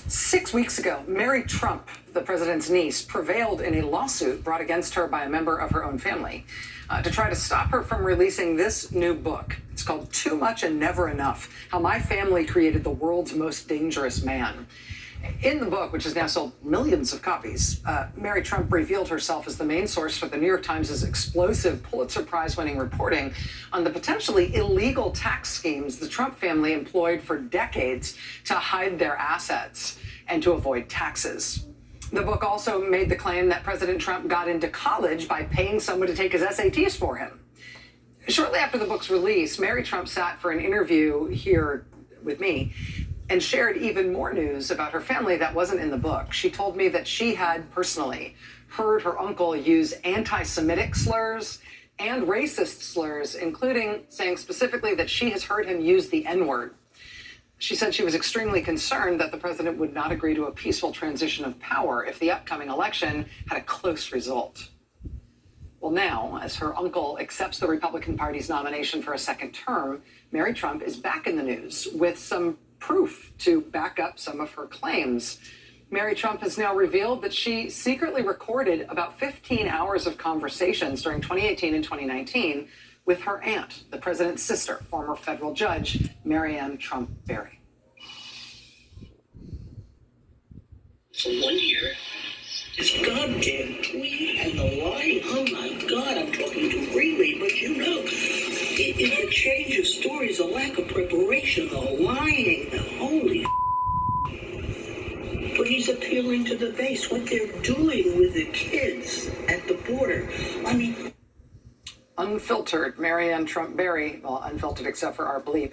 6 weeks ago, Mary Trump, the president's niece, prevailed in a lawsuit brought against her by a member of her own family to try to stop her from releasing this new book. It's called Too Much and Never Enough: How My Family Created the World's Most Dangerous Man. In the book, which has now sold millions of copies, Mary Trump revealed herself as the main source for the New York Times' explosive Pulitzer Prize-winning reporting on the potentially illegal tax schemes the Trump family employed for decades to hide their assets and to avoid taxes. The book also made the claim that President Trump got into college by paying someone to take his SATs for him. Shortly after the book's release, Mary Trump sat for an interview here with me and shared even more news about her family that wasn't in the book. She told me that she had personally heard her uncle use anti-Semitic slurs and racist slurs, including saying specifically that she has heard him use the N-word. She said she was extremely concerned that the president would not agree to a peaceful transition of power if the upcoming election had a close result. Well, now, as her uncle accepts the Republican Party's nomination for a second term, Mary Trump is back in the news with some proof to back up some of her claims. Mary Trump has now revealed that she secretly recorded about 15 hours of conversations during 2018 and 2019 with her aunt, the president's sister, former federal judge Marianne Trump Barry. For 1 year, this goddamn tweet and the lying. Oh my God, I'm talking too freely, but you know, it's a change of stories, a lack of preparation, the lying, the holy. But he's appealing to the base, what they're doing with the kids at the border. I mean, unfiltered Marianne Trump Barry, well, unfiltered except for our bleep,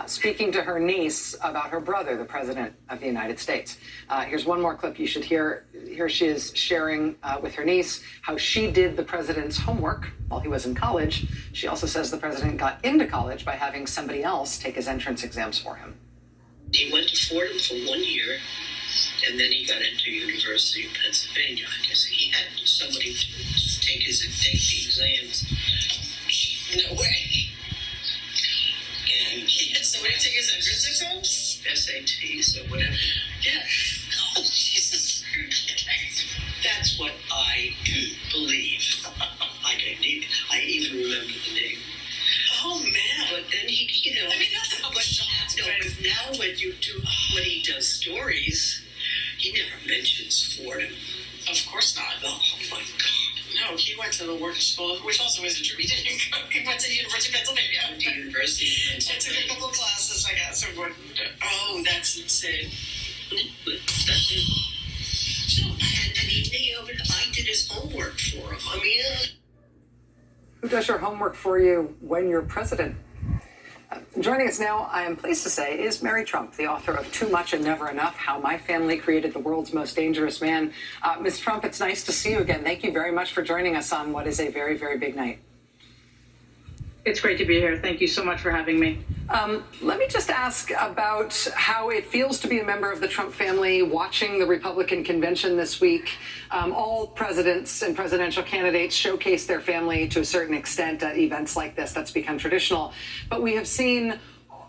speaking to her niece about her brother, the President of the United States. Here's one more clip you should hear. Here she is sharing with her niece how she did the president's homework while he was in college. She also says the president got into college by having somebody else take his entrance exams for him. He went to Fordham for 1 year, and then he got into University of Pennsylvania. I guess he had somebody to take the exams. No way. And he had somebody take his entrance exams? SATs or whatever. Yeah. Oh, Jesus. That's what I believe. I even remember the name. Oh, man. But then he, you know. I mean, that's not much. No, but now when he does stories, he never mentions Fordham. Of course not. Oh, my God. No, he went to the work school, which also isn't true. He didn't go. He went to the University of Pennsylvania. The University of Pennsylvania. I took a couple of classes, I guess. Oh, that's insane. But that's it. So, and I did his homework for him. I mean, Who does your homework for you when you're president? Joining us now, I am pleased to say, is Mary Trump, the author of Too Much and Never Enough: How My Family Created the World's Most Dangerous Man. Ms. Trump, it's nice to see you again. Thank you very much for joining us on what is a very, very big night. It's great to be here. Thank you so much for having me. Let me just ask about how it feels to be a member of the Trump family watching the Republican convention this week. All presidents and presidential candidates showcase their family to a certain extent at events like this. That's become traditional. But we have seen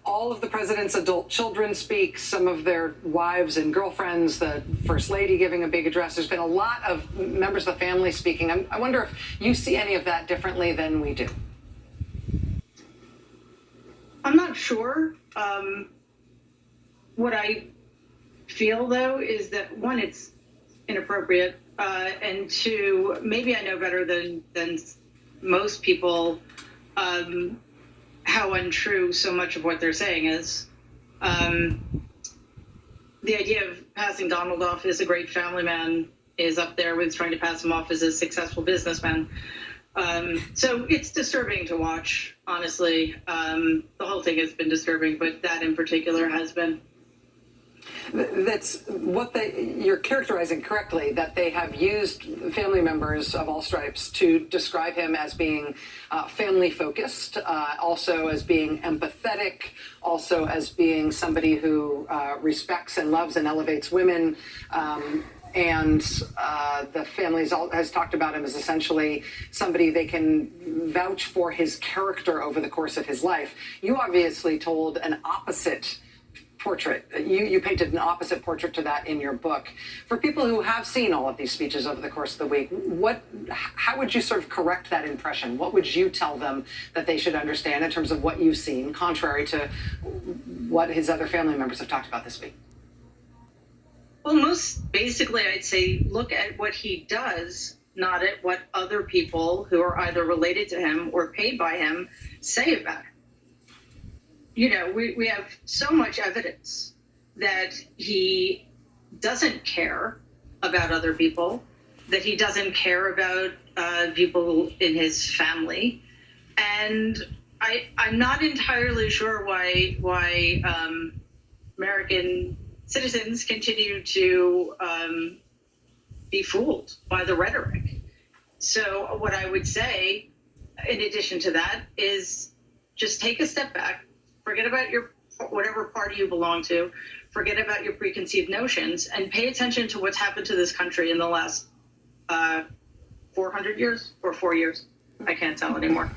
all of the president's adult children speak, some of their wives and girlfriends, the First Lady giving a big address. There's been a lot of members of the family speaking. I wonder if you see any of that differently than we do. I'm not sure. What I feel, though, is that, one, it's inappropriate, and two, maybe I know better than most people how untrue so much of what they're saying is. The idea of passing Donald off as a great family man is up there with trying to pass him off as a successful businessman. So it's disturbing to watch, honestly. The whole thing has been disturbing, but that in particular has been. That's what you're characterizing correctly, that they have used family members of all stripes to describe him as being family focused, also as being empathetic, also as being somebody who respects and loves and elevates women. And the family has talked about him as essentially somebody they can vouch for his character over the course of his life. You obviously told an opposite portrait. You painted an opposite portrait to that in your book. For people who have seen all of these speeches over the course of the week, how would you sort of correct that impression? What would you tell them that they should understand in terms of what you've seen, contrary to what his other family members have talked about this week? Well, most basically, I'd say look at what he does, not at what other people who are either related to him or paid by him say about him. We have so much evidence that he doesn't care about other people, that he doesn't care about people in his family. And I'm not entirely sure why American citizens continue to be fooled by the rhetoric. So what I would say, in addition to that, is just take a step back, forget about whatever party you belong to, forget about your preconceived notions, and pay attention to what's happened to this country in the last 400 years or 4 years. I can't tell anymore.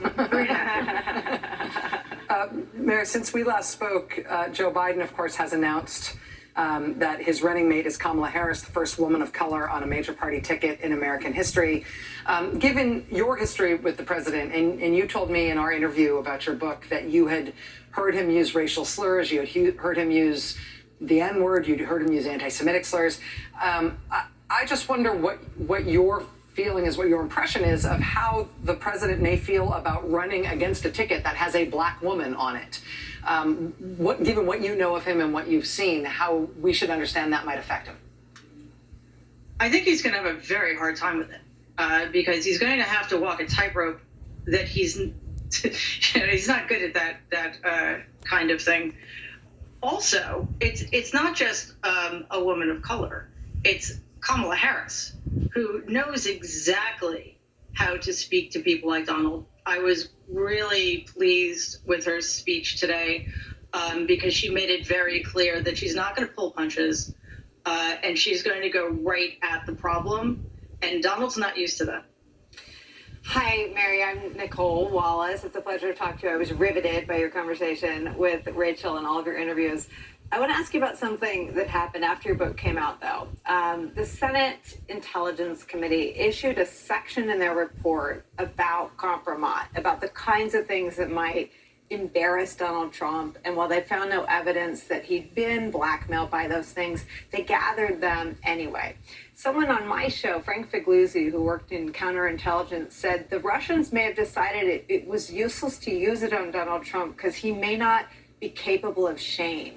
Mary, since we last spoke, Joe Biden, of course, has announced that his running mate is Kamala Harris, the first woman of color on a major party ticket in American history. Given your history with the president, and you told me in our interview about your book that you had heard him use racial slurs, you had heard him use the N-word, you'd heard him use anti-Semitic slurs. I just wonder what your feeling is, what your impression is of how the president may feel about running against a ticket that has a black woman on it. Given what you know of him and what you've seen, how we should understand that might affect him. I think he's going to have a very hard time with it because he's going to have to walk a tightrope that he's not good at that kind of thing. Also, it's not just a woman of color. It's Kamala Harris, who knows exactly how to speak to people like Donald. I was really pleased with her speech today because she made it very clear that she's not going to pull punches and she's going to go right at the problem. And Donald's not used to that. Hi, Mary. I'm Nicole Wallace. It's a pleasure to talk to you. I was riveted by your conversation with Rachel and all of your interviews. I want to ask you about something that happened after your book came out, though. The Senate Intelligence Committee issued a section in their report about compromise, about the kinds of things that might embarrass Donald Trump. And while they found no evidence that he'd been blackmailed by those things, they gathered them anyway. Someone on my show, Frank Figliuzzi, who worked in counterintelligence, said the Russians may have decided it was useless to use it on Donald Trump because he may not be capable of shame.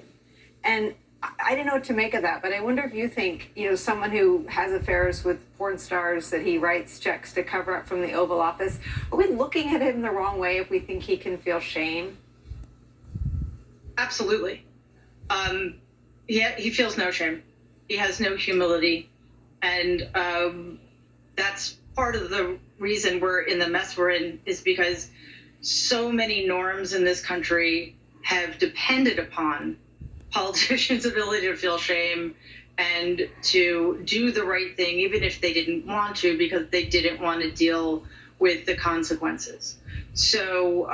And I didn't know what to make of that, but I wonder if you think, someone who has affairs with porn stars that he writes checks to cover up from the Oval Office, are we looking at him the wrong way if we think he can feel shame? Absolutely. He feels no shame. He has no humility. And that's part of the reason we're in the mess we're in, is because so many norms in this country have depended upon politicians' ability to feel shame and to do the right thing, even if they didn't want to, because they didn't want to deal with the consequences. So,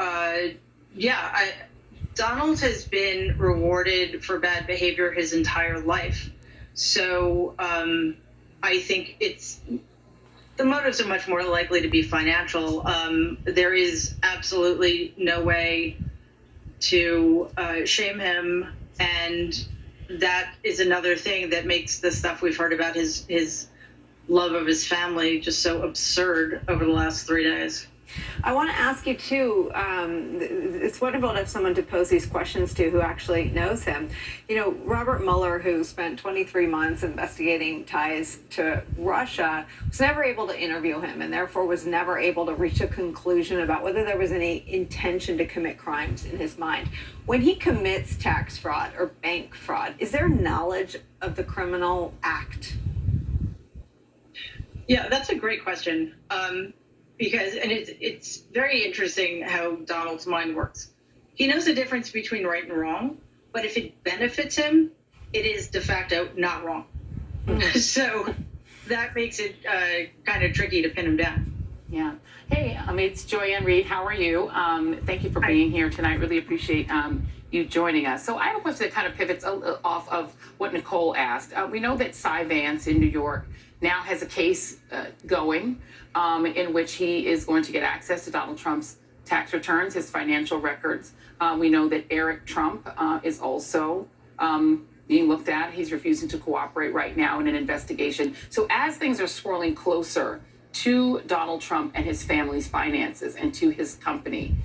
Donald has been rewarded for bad behavior his entire life. So I think the motives are much more likely to be financial. There is absolutely no way to shame him. And that is another thing that makes the stuff we've heard about his love of his family just so absurd over the last 3 days. I want to ask you, too, it's wonderful to have someone to pose these questions to who actually knows him. Robert Mueller, who spent 23 months investigating ties to Russia, was never able to interview him and therefore was never able to reach a conclusion about whether there was any intention to commit crimes in his mind. When he commits tax fraud or bank fraud, is there knowledge of the criminal act? Yeah, that's a great question. Because it's very interesting how Donald's mind works. He knows the difference between right and wrong, but if it benefits him, it is de facto not wrong. Mm-hmm. So that makes it kind of tricky to pin him down. Yeah. Hey, it's Joy Ann Reid. How are you? Thank you for being here tonight. Really appreciate you joining us. So I have a question that kind of pivots off of what Nicole asked. We know that Cy Vance in New York now has a case going in which he is going to get access to Donald Trump's tax returns, his financial records. We know that Eric Trump is also being looked at. He's refusing to cooperate right now in an investigation. So as things are swirling closer to Donald Trump and his family's finances and to his company,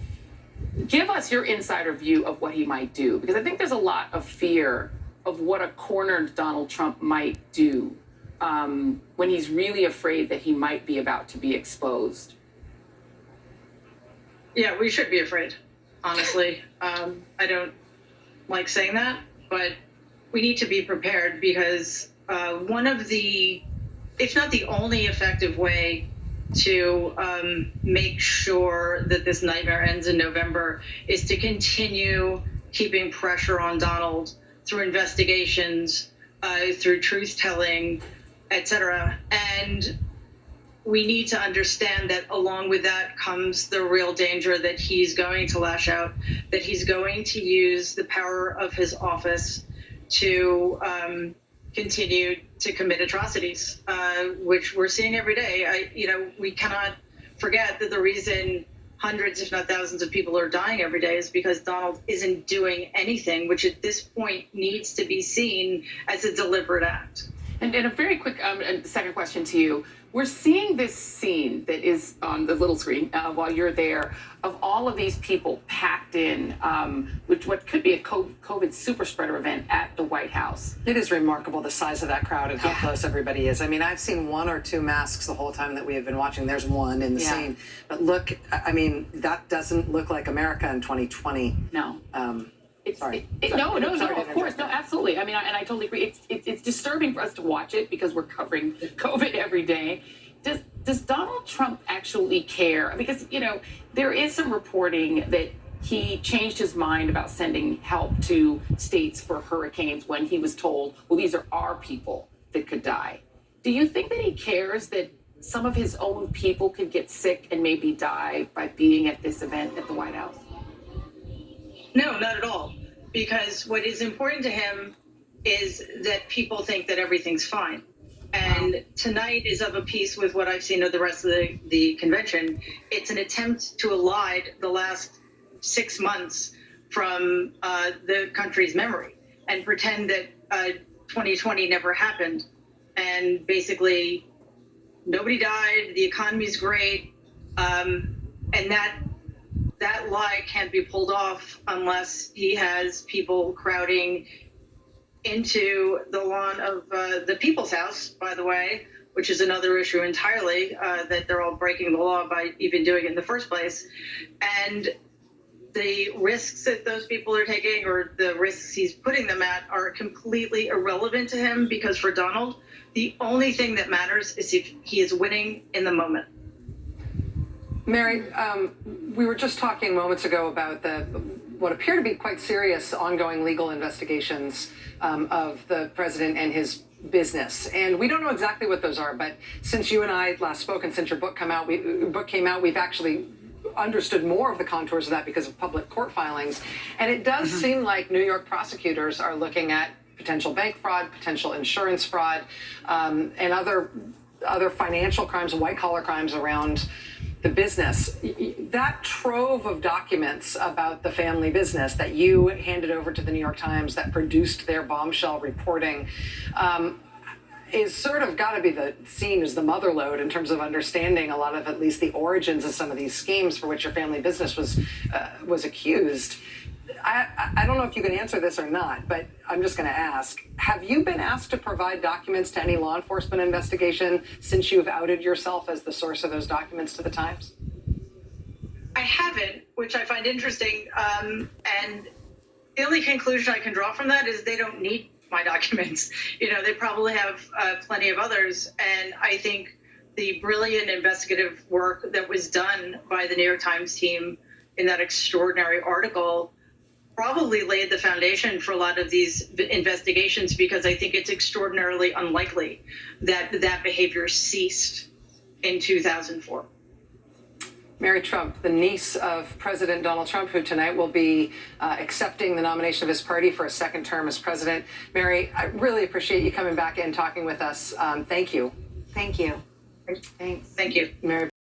give us your insider view of what he might do, because I think there's a lot of fear of what a cornered Donald Trump might do when he's really afraid that he might be about to be exposed. Yeah, we should be afraid, honestly. I don't like saying that, but we need to be prepared, because one of the, if not the only effective way to make sure that this nightmare ends in November is to continue keeping pressure on Donald through investigations, through truth-telling, etc. And we need to understand that along with that comes the real danger that he's going to lash out, that he's going to use the power of his office to continue to commit atrocities, which we're seeing every day. We cannot forget that the reason hundreds, if not thousands of people are dying every day is because Donald isn't doing anything, which at this point needs to be seen as a deliberate act. And a very quick second question to you. We're seeing this scene that is on the little screen while you're there of all of these people packed in, which what could be a COVID super spreader event at the White House. It is remarkable the size of that crowd and how close everybody is. I mean, I've seen one or two masks the whole time that we have been watching. There's one in the scene. But look, I mean, that doesn't look like America in 2020. No. Sorry. No, of course. No, absolutely. I mean, I totally agree. It's disturbing for us to watch it because we're covering COVID every day. Does Donald Trump actually care? Because, there is some reporting that he changed his mind about sending help to states for hurricanes when he was told, well, these are our people that could die. Do you think that he cares that some of his own people could get sick and maybe die by being at this event at the White House? No, not at all. Because what is important to him is that people think that everything's fine. And tonight is of a piece with what I've seen of the rest of the convention. It's an attempt to elide the last 6 months from the country's memory and pretend that 2020 never happened. And basically, nobody died, the economy's great, and that lie can't be pulled off unless he has people crowding into the lawn of the People's House, by the way, which is another issue entirely, that they're all breaking the law by even doing it in the first place. And the risks that those people are taking, or the risks he's putting them at, are completely irrelevant to him, because for Donald, the only thing that matters is if he is winning in the moment. Mary, we were just talking moments ago about what appear to be quite serious ongoing legal investigations of the president and his business. And we don't know exactly what those are, but since you and I last spoke and since your book came out, we've actually understood more of the contours of that because of public court filings. And it does seem like New York prosecutors are looking at potential bank fraud, potential insurance fraud, and other financial crimes, white-collar crimes around the business. That trove of documents about the family business that you handed over to the New York Times that produced their bombshell reporting is sort of got to be seen as the mother lode in terms of understanding a lot of at least the origins of some of these schemes for which your family business was accused. I don't know if you can answer this or not, but I'm just going to ask, have you been asked to provide documents to any law enforcement investigation since you've outed yourself as the source of those documents to the Times? I haven't, which I find interesting. And the only conclusion I can draw from that is they don't need my documents. They probably have plenty of others. And I think the brilliant investigative work that was done by the New York Times team in that extraordinary article probably laid the foundation for a lot of these investigations, because I think it's extraordinarily unlikely that behavior ceased in 2004. Mary Trump, the niece of President Donald Trump, who tonight will be accepting the nomination of his party for a second term as president. Mary, I really appreciate you coming back and talking with us. Thank you. Thank you. Thank you. Mary.